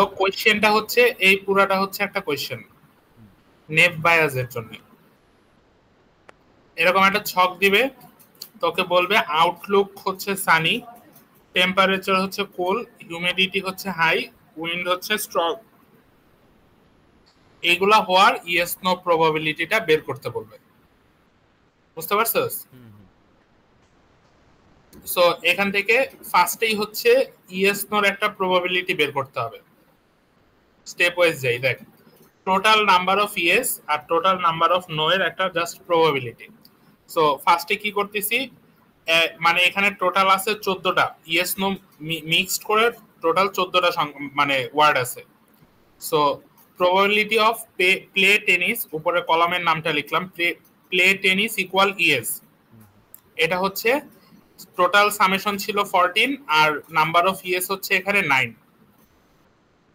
So কোশ্চেনটা হচ্ছে এই পুরাটা হচ্ছে একটা কোশ্চেন নেভ বায়াসের জন্য। এরকম একটা ছক দিবে, তোকে বলবে আউটলুক হচ্ছে সানি, টেম্পারেচার হচ্ছে কোল, হিউমিডিটি হচ্ছে হাই, উইন্ড হচ্ছে স্ট্রং। এইগুলা হওয়ার ইয়েস নো প্রবাবিলিটিটা বের করতে বলবে। বুঝতে পারছস? সো এখান থেকে ফার্স্টেই হচ্ছে ইয়েস নোর একটা প্রবাবিলিটি বের করতে হবে। স্টেপ ওয়াইজ যাই, দেখ টোটাল নাম্বার অফ ইয়েস আর টোটাল নাম্বার অফ নো এর একটা জাস্ট প্রবাবিলিটি। সো ফার্স্টে কি করতেছি, মানে এখানে টোটাল আছে 14টা, ইয়েস নো মিক্সড করে টোটাল 14টা মানে ওয়ার্ড আছে। So probability of play tennis, উপরে কলামের নামটা লিখলাম, প্লে টেনিস ইকুয়াল ইয়েস। এটা হচ্ছে টোটাল সামেশন ছিল 14 আর নাম্বার অফ ইয়েস হচ্ছে এখানে 9।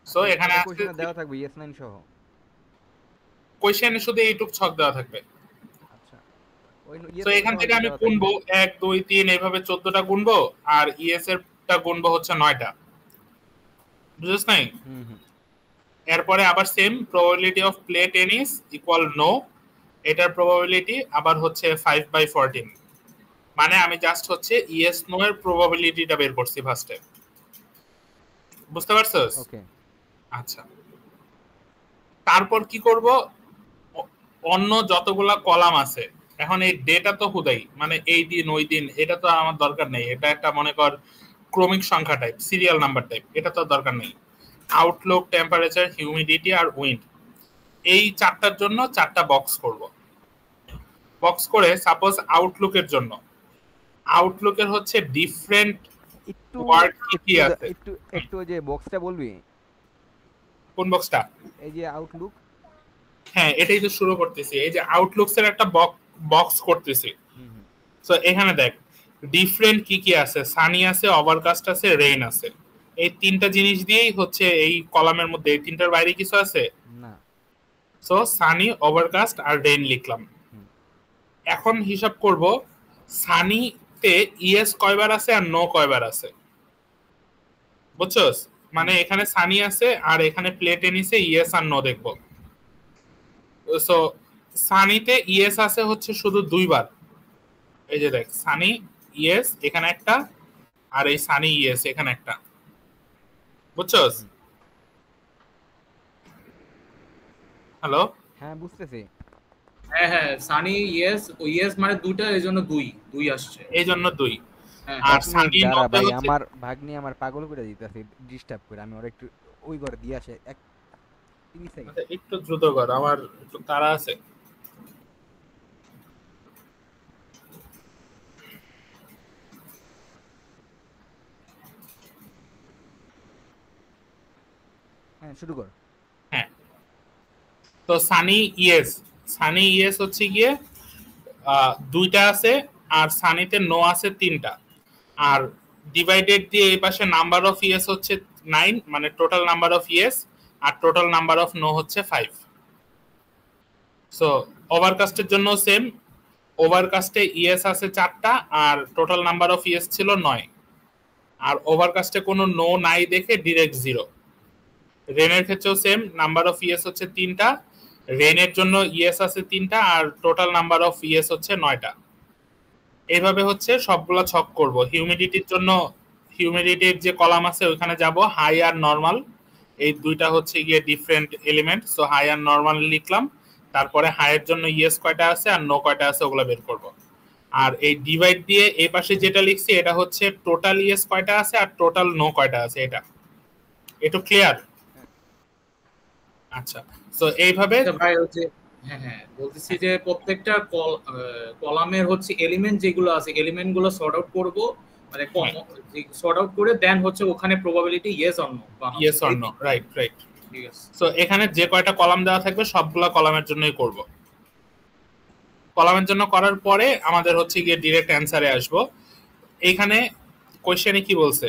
সো এখানে কোশ্চেনে দেওয়া থাকবে ইয়েস 9 সহ, কোশ্চেনে শুধু এইটুক ছক দেওয়া থাকবে। আচ্ছা তো এখান থেকে আমি গুনবো 1 2 3 এইভাবে 14টা গুনবো, আর ইএস এরটা গুনবো হচ্ছে 9টা। বুঝছ নাই? এরপরে আবার same probability of play tennis equal no, এটার প্রবাবিলিটি আবার হচ্ছে 5/14। মানে আমি জাস্ট হচ্ছে ইয়েস নো এর প্রবাবিলিটিটা বের করছি ফার্স্টে। বুঝতে পারছস? ওকে। আচ্ছা, তারপর কি করব, অন্য যতগুলা কলাম আছে, এখন এই ডেটা তো হুদাই, মানে এই দিন ওই দিন, এটা তো আমার দরকার নেই। এটা একটা মনে কর ক্রমিক সংখ্যা টাইপ, সিরিয়াল নাম্বার টাইপ, এটা তো দরকার নেই। আউটলুক, টেম্পারেচার, হিউমিডিটি আর উইন্ড, এই চারটার জন্য চারটা বক্স করব। বক্স করে সাপোজ আউটলুকের জন্য, আউটলুকের হচ্ছে ডিফারেন্ট ওয়ার্ড কি আছে। একটু যে বক্সটা বলবি, কোন বক্সটা? এই যে আউটলুক। হ্যাঁ, এটাই তো শুরু করতেছি। এই যে আউটলুকস এর একটা বক্স করতেছি। সো এখানে দেখ ডিফারেন্ট কি কি আছে, সানি আছে, ওভারকাস্ট আছে, রেইন আছে। এই তিনটা জিনিস দিয়েই হচ্ছে এই কলামের মধ্যে, এই তিনটার বাইরে কিছু আছে না। সো সানি, ওভারকাস্ট আর রেইন লিখলাম। এখন হিসাব করব সানিতে ইয়েস কয়বার আছে আর নো কয়বার আছে। বুঝছস? মানে এখানে সানি আছে আর এখানে প্লে টেনিসে ইয়েস আর নো দেখবো। সো সানিতে ইয়েস আছে হচ্ছে শুধু 2বার। এই যে দেখ সানি ইয়েস এখানে একটা, আর এই সানি ইয়েস এখানে একটা। বুঝছস? হ্যালো? হ্যাঁ বুঝতেছি। হ্যাঁ হ্যাঁ, সানি ইয়েস, ইয়েস মানে দুইটা, এইজন্য দুই আসছে, এইজন্য 2। আর সানি নতে ভাই আমার ভাগ্নি আমার পাগল করে দিতেছে, ডিস্টার্ব করে। আমি ওর একটু ওই ঘরে দিয়ে আসে 30 সেকেন্ড। একটু দ্রুত কর, আমার একটু তাড়া আছে। হ্যাঁ শুরু কর। হ্যাঁ, তো সানি ইয়েস হচ্ছে গিয়ে 2টা আছে, আর সানিতে নো আছে 3টা, আর ডিভাইডেড দিয়ে এই পাশে নাম্বার অফ ইয়েস হচ্ছে 9, মানে টোটাল নাম্বার অফ ইয়েস, আর টোটাল নাম্বার অফ নো হচ্ছে 5। সো ওভারকাস্টের জন্য সেম, ওভারকাস্টে ইয়েস আছে 4টা আর টোটাল নাম্বার অফ ইয়েস ছিল 9, আর ওভারকাস্টে কোনো নো নাই দেখে ডিরেক্ট 0। রেনের ক্ষেত্রেও সেম, নাম্বার অফ ইয়েস হচ্ছে 3টা, রেনের জন্য ইয়েস আছে 3টা আর টোটাল নাম্বার অফ ইয়েস হচ্ছে 9টা। এইভাবে হচ্ছে সবগুলা ছক করব। হিউমিডিটির জন্য হিউমিডিটির যে কলাম আছে ওইখানে যাব, হাই আর নরমাল, এই দুইটা হচ্ছে গিয়ে ডিফারেন্ট এলিমেন্ট। সো হাই আর নরমাল লিখলাম, তারপরে হাইয়ের জন্য ইয়েস কয়টা আছে আর নো কয়টা আছে ওগুলো বের করব। আর এই ডিভাইড দিয়ে এই পাশে যেটা লিখছি এটা হচ্ছে টোটাল ইয়েস কয়টা আছে আর টোটাল নো কয়টা আছে। এটা একটু ক্লিয়ার? আচ্ছা, সো এইভাবে ভাই হচ্ছে, হ্যাঁ হ্যাঁ বলতেছি যে প্রত্যেকটা কলামের হচ্ছে এলিমেন্ট যেগুলো আছে, এলিমেন্ট গুলো সর্ট আউট করব, মানে সর্ট আউট করে দেন হচ্ছে ওখানে probability yes or no, yes or no, right right. ঠিক আছে। সো এখানে যে কয়টা কলাম দেওয়া থাকবে সবগুলা কলামের জন্যই করব। কলামের জন্য করার পরে আমাদের হচ্ছে গিয়ে ডিরেক্ট অ্যানসারে আসব। এইখানে কোশ্চেনে কি বলছে,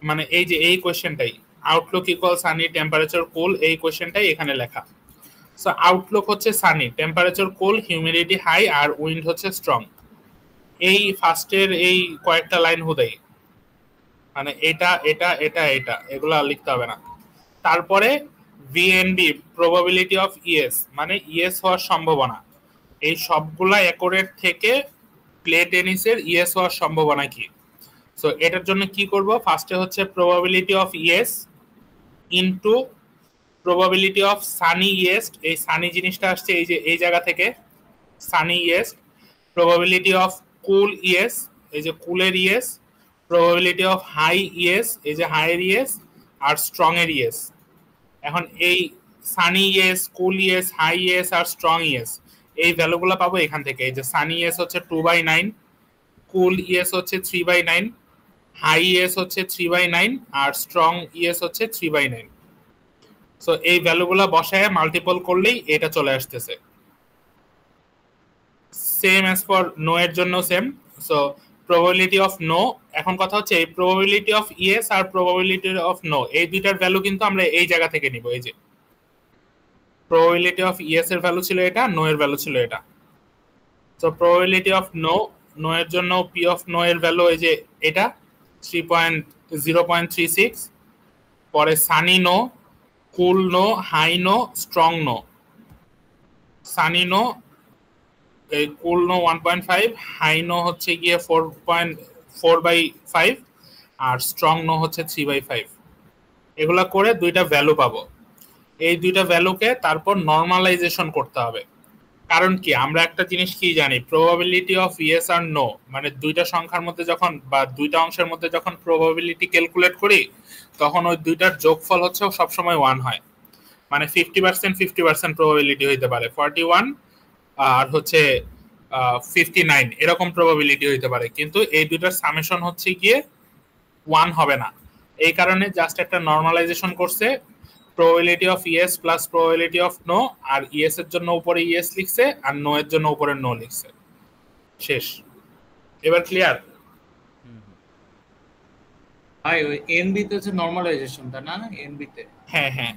মানে এই যে এই কোশ্চেনটাই আউটলুক ইকুয়াল সানি, টেম্পারেচার কোল, এই কোশ্চেনটাই এখানে লেখা। সো আউটলুক হচ্ছে সানি, টেম্পারেচার কোল, হিউমিডিটি হাই আর উইন্ড হচ্ছে স্ট্রং। এই ফার্স্টের এই কয়েকটা লাইন হুদাই, মানে এটা এটা এটা এটা এগুলা লিখতে হবে না। তারপরে ভিএনবি প্রবাবিলিটি অফ ইএস মানে ইএস হওয়ার সম্ভাবনা। এই সবগুলা অ্যাকোরেট থেকে প্লে টেনিসের ইএস হওয়ার সম্ভাবনা কি। সো এটার জন্য কি করব, ফার্স্টে হচ্ছে probability of yes into probability of sunny yes. এই সানি জিনিসটা আসছে এই যে এই জায়গা থেকে, sunny yes. Probability of cool yes, এই যে কুলের yes. Probability of high yes, এই যে হাইয়ের ইয়েস। আর স্ট্রং এর ইয়েস। এখন এই sunny yes, cool yes, high yes আর স্ট্রং ইয়েস এই ভ্যালুগুলো পাবো এখান থেকে। এই যে সানি ইয়েস হচ্ছে 2/9, কুল ইয়েস হচ্ছে 3/9, হাই ইয়েস হচ্ছে 3/9 আর স্ট্রং ইয়েস হচ্ছে 3/9। সো এই ভ্যালুগুলো বসায় মাল্টিপল করলেই এটা চলে আসতেছে। সেম অ্যাজ ফর নো এর জন্য same. So probability of no, এখন কথা হচ্ছে এই প্রবাবিলিটি অফ ইয়েস আর প্রবাবিলিটি অফ নো এই দুইটার ভ্যালু কিন্তু আমরা এই জায়গা থেকে নিব। এই যে প্রবাবিলিটি অফ ইয়েস এর ভ্যালু ছিল এটা, নো এর ভ্যালু ছিল এটা। So probability of no, no এর জন্য পি অফ নো এর ভ্যালু এই যে এটা 0.36। পরে sunny no, cool no, high no, strong no. Sunny no এই কুল নো 1.5, হাই নো হচ্ছে গিয়ে 4/5 আর স্ট্রং নো হচ্ছে 3/5। এগুলা করে দুইটা ভ্যালু পাবো। এই দুইটা ভ্যালুকে তারপর নর্মালাইজেশন করতে হবে। কারণ কি, আমরা একটা জিনিস কি জানি, প্রবাবিলিটি অফ ইয়েস আর নো মানে দুইটা সংখ্যার মধ্যে যখন বা দুইটা অংশের মধ্যে যখন প্রবাবিলিটি ক্যালকুলেট করি তখন ওই দুইটার যোগফল হচ্ছে সবসময় 1 হয়। মানে 50% 50% প্রবাবিলিটি হইতে পারে, 41 আর হচ্ছে 59 এরকম প্রবাবিলিটি হইতে পারে, কিন্তু এই দুইটার সামেশন হচ্ছে গিয়ে 1 হবে না। এই কারণে জাস্ট একটা নর্মালাইজেশন করছে, probability of yes plus probability of no, আর ইয়েস এর জন্য উপরে ইয়েস লিখছে আর নো এর জন্য উপরে নো লিখছে, শেষ। এবার ক্লিয়ার? ভাই ওই এনবি তে হচ্ছে নরমালাইজেশনটা না, এনবি তে? হ্যাঁ হ্যাঁ,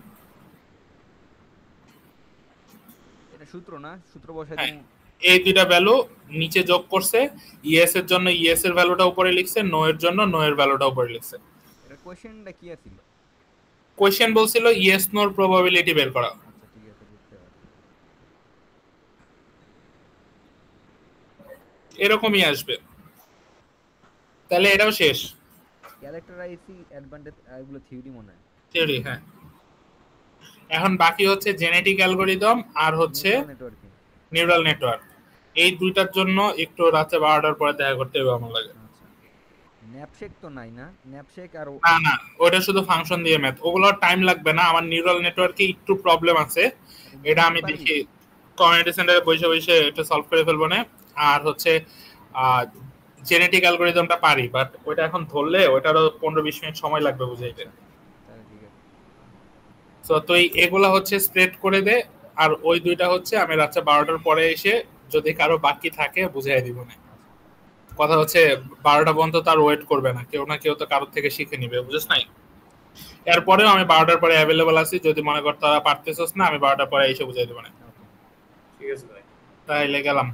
এটা সূত্র না, সূত্র বসাই হ্যাঁ। দিন। এই দুইটা ভ্যালু নিচে যোগ করছে, ইয়েস এর জন্য ইয়েস এর ভ্যালুটা উপরে লিখছে, নো এর জন্য নো এর ভ্যালুটা উপরে লিখছে। এটা কোশ্চেনটা কি ছিল? কোশ্চেন বলছিল ইয়েস নোর প্রবাবিলিটি বের করা। আচ্ছা ঠিক আছে, বুঝতে পারছি। এরকমই আসবে, তাহলে এটাও শেষ। ক্যারেক্টারাইজিং অ্যাডভান্টেজ এগুলো থিওরি মনে হয়, থিওরি। হ্যাঁ, এখন বাকি হচ্ছে জেনেটিক অ্যালগরিদম আর হচ্ছে নেটওয়ার্কিং, নিউরাল নেটওয়ার্ক। এই দুইটার জন্য একটু রাতে 12টার পরে দেখা করতে হবে আমার লাগে। আচ্ছা ন্যাপশেক তো নাই না? ন্যাপশেক আর না না, ওটা শুধু ফাংশন দিয়ে ম্যাথ, ওগুলোর টাইম লাগবে না। আমার নিউরাল নেটওয়ার্কে একটু প্রবলেম আছে, এটা আমি দেখি কমিউনিটি সেন্টারে বসে বসে এটা সলভ করে ফেলবো না। আর হচ্ছে জেনেটিক অ্যালগরিদমটা পারি, বাট ওইটা এখন ধরলে ওইটারও 15-20 মিনিট সময় লাগবে বুঝাইতে। তাহলে ঠিক আছে। সো তুই এগুলা হচ্ছে স্প্রেড করে দে, আর ওই দুইটা হচ্ছে আমি রাতে 12টার পরে এসে যদি কারো বাকি থাকে বুঝাই দিব না। কথা হচ্ছে 12টা পর্যন্ত তার ওয়েট করবে না, কেউ না কেউ তো কারোর থেকে শিখে নিবে, বুঝছ নাই? এরপরেও আমি 12টার পরে অ্যাভেলেবল আছি, যদি মনে কর তারা পারতেছস না আমি 12টার পরে এসে বুঝাই দেবো না। ঠিক আছে ভাই, তাইলে গেলাম।